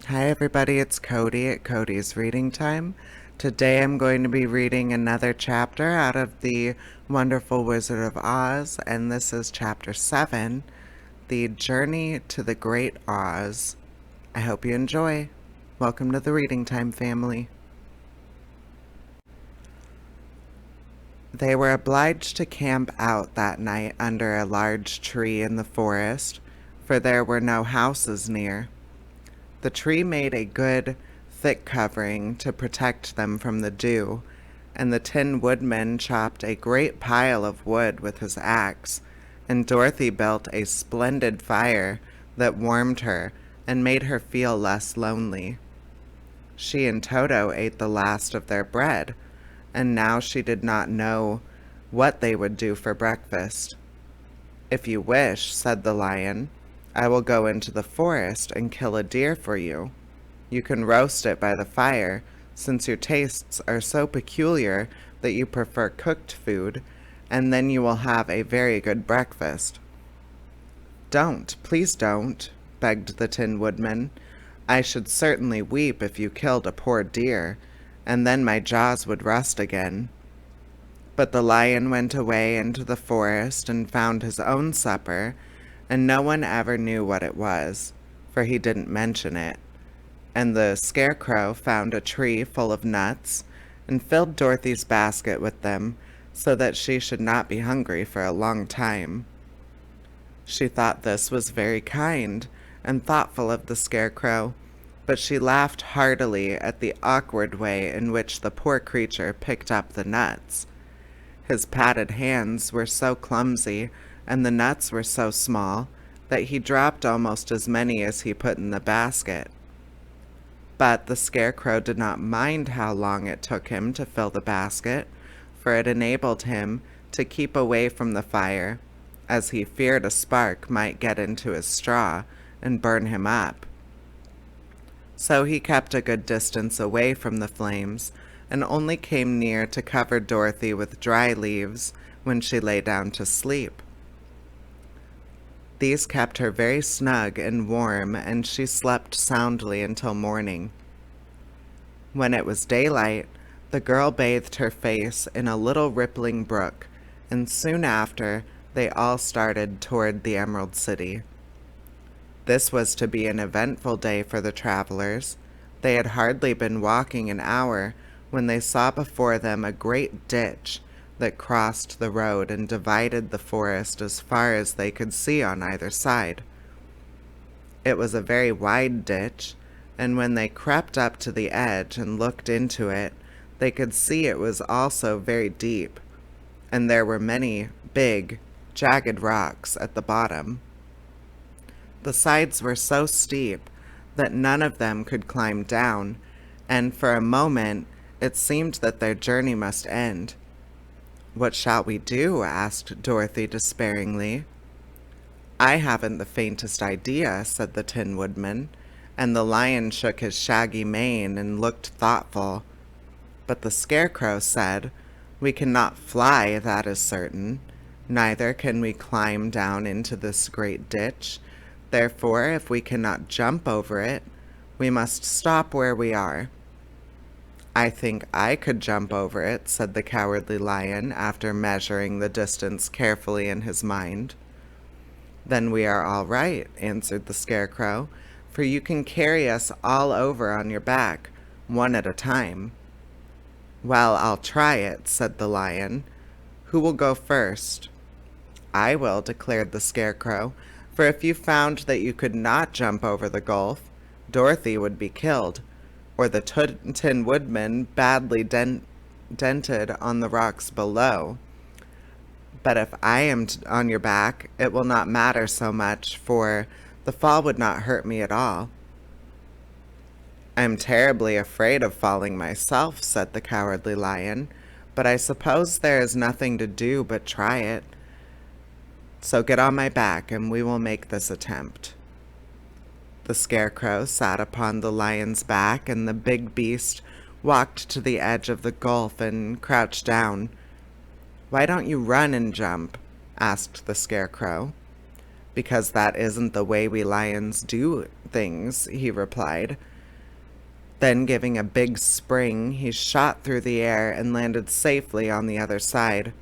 Hi everybody, it's Cody at Cody's Reading Time. Today I'm going to be reading another chapter out of The Wonderful Wizard of Oz, and this is chapter 7, The Journey to the Great Oz. I hope you enjoy. Welcome to the Reading Time family. They were obliged to camp out that night under a large tree in the forest, for there were no houses near. The tree made a good, thick covering to protect them from the dew, and the Tin Woodman chopped a great pile of wood with his axe, and Dorothy built a splendid fire that warmed her and made her feel less lonely. She and Toto ate the last of their bread, and now she did not know what they would do for breakfast. "If you wish," said the lion, "I will go into the forest and kill a deer for you. You can roast it by the fire, since your tastes are so peculiar that you prefer cooked food, and then you will have a very good breakfast." "Don't, please don't," begged the Tin Woodman. "I should certainly weep if you killed a poor deer, and then my jaws would rust again." But the lion went away into the forest and found his own supper, and no one ever knew what it was, for he didn't mention it. And the Scarecrow found a tree full of nuts, and filled Dorothy's basket with them, so that she should not be hungry for a long time. She thought this was very kind and thoughtful of the Scarecrow, but she laughed heartily at the awkward way in which the poor creature picked up the nuts. His padded hands were so clumsy, and the nuts were so small, that he dropped almost as many as he put in the basket. But the Scarecrow did not mind how long it took him to fill the basket, for it enabled him to keep away from the fire, as he feared a spark might get into his straw and burn him up. So he kept a good distance away from the flames, and only came near to cover Dorothy with dry leaves when she lay down to sleep. These kept her very snug and warm, and she slept soundly until morning. When it was daylight, the girl bathed her face in a little rippling brook, and soon after they all started toward the Emerald City. This was to be an eventful day for the travelers. They had hardly been walking an hour when they saw before them a great ditch that crossed the road and divided the forest as far as they could see on either side. It was a very wide ditch, and when they crept up to the edge and looked into it, they could see it was also very deep, and there were many big, jagged rocks at the bottom. The sides were so steep that none of them could climb down, and for a moment it seemed that their journey must end. "What shall we do?" asked Dorothy despairingly. "I haven't the faintest idea," said the Tin Woodman, and the lion shook his shaggy mane and looked thoughtful. But the Scarecrow said, "We cannot fly, that is certain. Neither can we climb down into this great ditch. Therefore, if we cannot jump over it, we must stop where we are." "I think I could jump over it," said the Cowardly Lion, after measuring the distance carefully in his mind. "Then we are all right," answered the Scarecrow, "for you can carry us all over on your back, one at a time." "Well, I'll try it," said the Lion. "Who will go first?" "I will," declared the Scarecrow, "for if you found that you could not jump over the gulf, Dorothy would be killed, or the Tin Woodman badly dented on the rocks below. But if I am on your back, it will not matter so much, for the fall would not hurt me at all." "I am terribly afraid of falling myself," said the Cowardly Lion, "but I suppose there is nothing to do but try it. So get on my back, and we will make this attempt." The Scarecrow sat upon the lion's back, and the big beast walked to the edge of the gulf and crouched down. "Why don't you run and jump?" asked the Scarecrow. "Because that isn't the way we lions do things," he replied. Then, giving a big spring, he shot through the air and landed safely on the other side.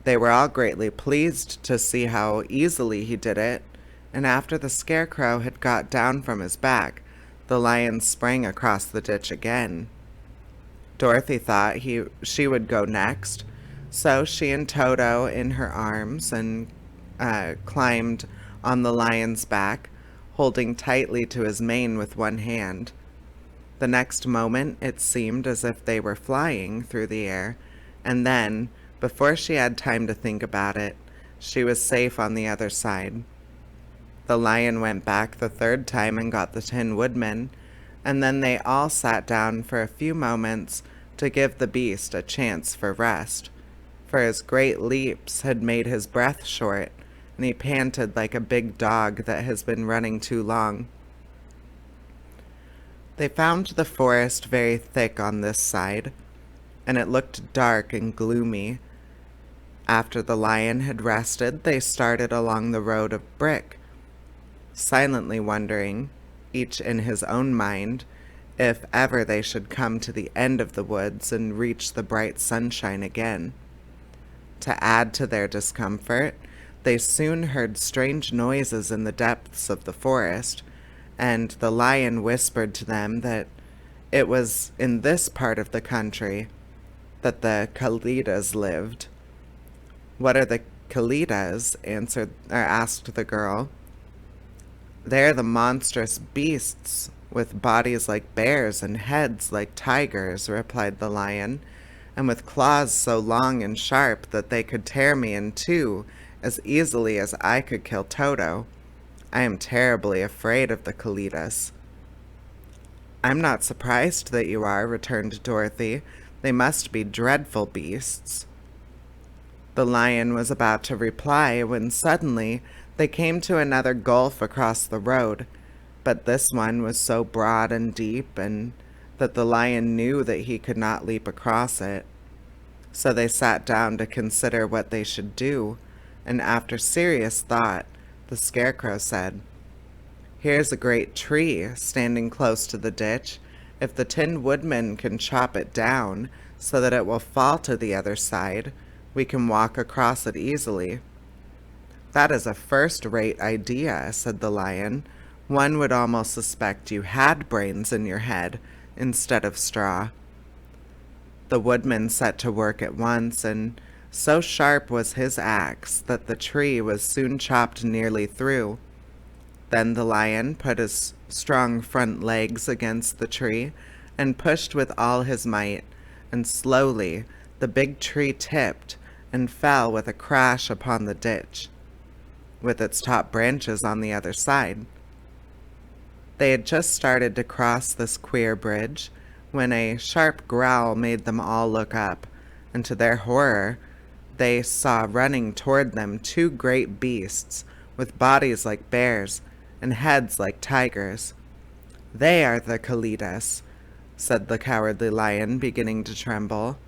They were all greatly pleased to see how easily he did it, and after the Scarecrow had got down from his back, the lion sprang across the ditch again. Dorothy thought she would go next, so she and Toto in her arms and climbed on the lion's back, holding tightly to his mane with one hand. The next moment it seemed as if they were flying through the air, and then, before she had time to think about it, she was safe on the other side. The lion went back the third time and got the Tin Woodman, and then they all sat down for a few moments to give the beast a chance for rest, for his great leaps had made his breath short, and he panted like a big dog that has been running too long. They found the forest very thick on this side, and it looked dark and gloomy. After the lion had rested, they started along the road of brick, silently wondering, each in his own mind, if ever they should come to the end of the woods and reach the bright sunshine again. To add to their discomfort, they soon heard strange noises in the depths of the forest, and the lion whispered to them that it was in this part of the country that the Kalidas lived. "What are the Kalidas?" asked the girl. "They're the monstrous beasts with bodies like bears and heads like tigers," replied the lion, "and with claws so long and sharp that they could tear me in two as easily as I could kill Toto. I am terribly afraid of the Kalidas." "I'm not surprised that you are," returned Dorothy. "They must be dreadful beasts." The lion was about to reply when suddenly they came to another gulf across the road, but this one was so broad and deep and that the lion knew that he could not leap across it. So they sat down to consider what they should do, and after serious thought, the Scarecrow said, "Here's a great tree standing close to the ditch. If the Tin Woodman can chop it down so that it will fall to the other side, we can walk across it easily." "That is a first-rate idea," said the lion. "One would almost suspect you had brains in your head instead of straw." The woodman set to work at once, and so sharp was his axe that the tree was soon chopped nearly through. Then the lion put his strong front legs against the tree and pushed with all his might, and slowly the big tree tipped and fell with a crash upon the ditch, with its top branches on the other side. They had just started to cross this queer bridge when a sharp growl made them all look up, and to their horror, they saw running toward them two great beasts with bodies like bears and heads like tigers. "They are the Kalidas," said the Cowardly Lion, beginning to tremble.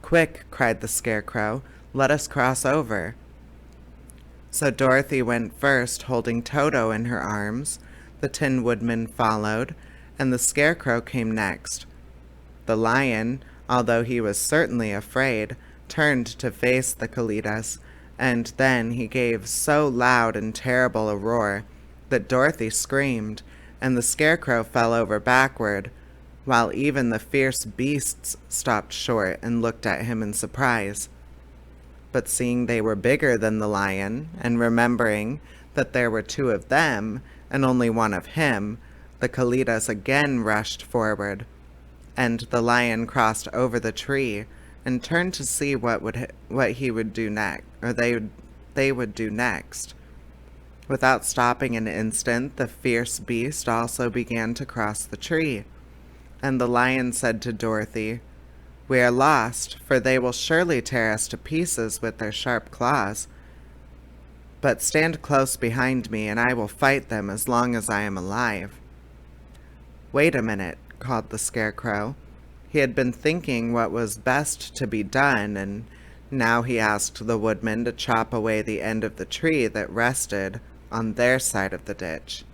"Quick," cried the Scarecrow, "let us cross over." So Dorothy went first, holding Toto in her arms. The Tin Woodman followed, and the Scarecrow came next. The lion, although he was certainly afraid, turned to face the Kalidas, and then he gave so loud and terrible a roar that Dorothy screamed, and the Scarecrow fell over backward, while even the fierce beasts stopped short and looked at him in surprise. But seeing they were bigger than the lion, and remembering that there were two of them and only one of him, the Kalidas again rushed forward, and the lion crossed over the tree and turned to see what he would do next, or they would do next. Without stopping an instant, the fierce beast also began to cross the tree, and the lion said to Dorothy, "We are lost, for they will surely tear us to pieces with their sharp claws. But stand close behind me, and I will fight them as long as I am alive." "Wait a minute," called the Scarecrow. He had been thinking what was best to be done, and now he asked the woodman to chop away the end of the tree that rested on their side of the ditch.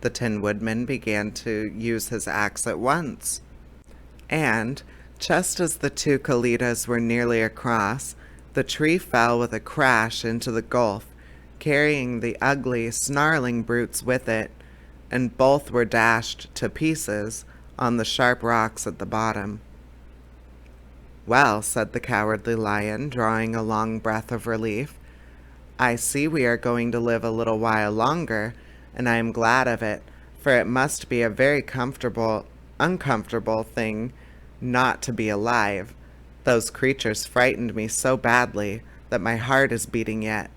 The Tin Woodman began to use his axe at once. And, just as the two Kalitas were nearly across, the tree fell with a crash into the gulf, carrying the ugly, snarling brutes with it, and both were dashed to pieces on the sharp rocks at the bottom. "Well," said the Cowardly Lion, drawing a long breath of relief, "I see we are going to live a little while longer, and I am glad of it, for it must be a very uncomfortable thing not to be alive. Those creatures frightened me so badly that my heart is beating yet."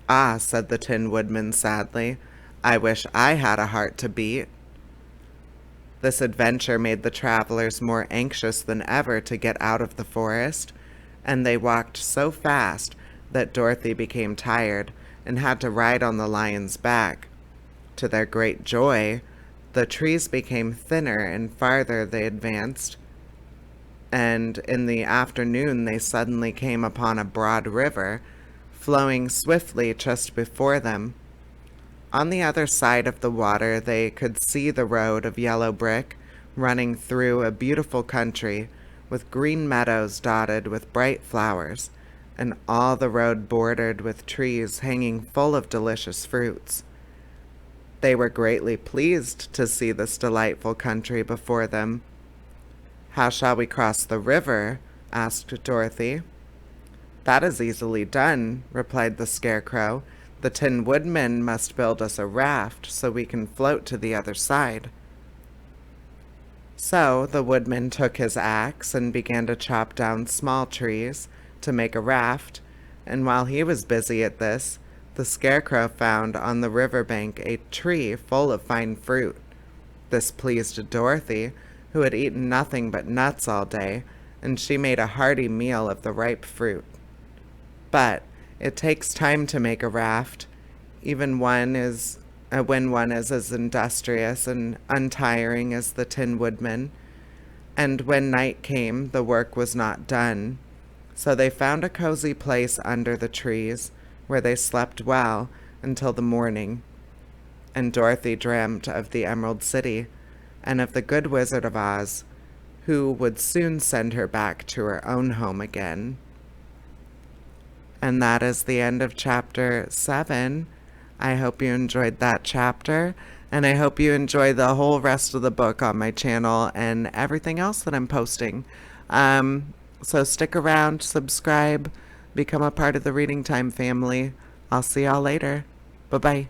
"Ah," said the Tin Woodman sadly, "I wish I had a heart to beat." This adventure made the travelers more anxious than ever to get out of the forest, and they walked so fast that Dorothy became tired and had to ride on the lion's back. To their great joy, the trees became thinner and farther they advanced, and in the afternoon they suddenly came upon a broad river, flowing swiftly just before them. On the other side of the water they could see the road of yellow brick running through a beautiful country, with green meadows dotted with bright flowers, and all the road bordered with trees hanging full of delicious fruits. They were greatly pleased to see this delightful country before them. "How shall we cross the river?" asked Dorothy. "That is easily done," replied the Scarecrow. "The Tin Woodman must build us a raft so we can float to the other side." So the Woodman took his axe and began to chop down small trees to make a raft, and while he was busy at this, the Scarecrow found on the river bank a tree full of fine fruit. This pleased Dorothy, who had eaten nothing but nuts all day, and she made a hearty meal of the ripe fruit. But it takes time to make a raft, even when one is as industrious and untiring as the Tin Woodman. And when night came, the work was not done. So they found a cozy place under the trees, where they slept well until the morning. And Dorothy dreamt of the Emerald City, and of the Good Wizard of Oz, who would soon send her back to her own home again. And that is the end of chapter 7. I hope you enjoyed that chapter, and I hope you enjoy the whole rest of the book on my channel and everything else that I'm posting. So stick around, subscribe, become a part of the Reading Time family. I'll see y'all later. Bye-bye.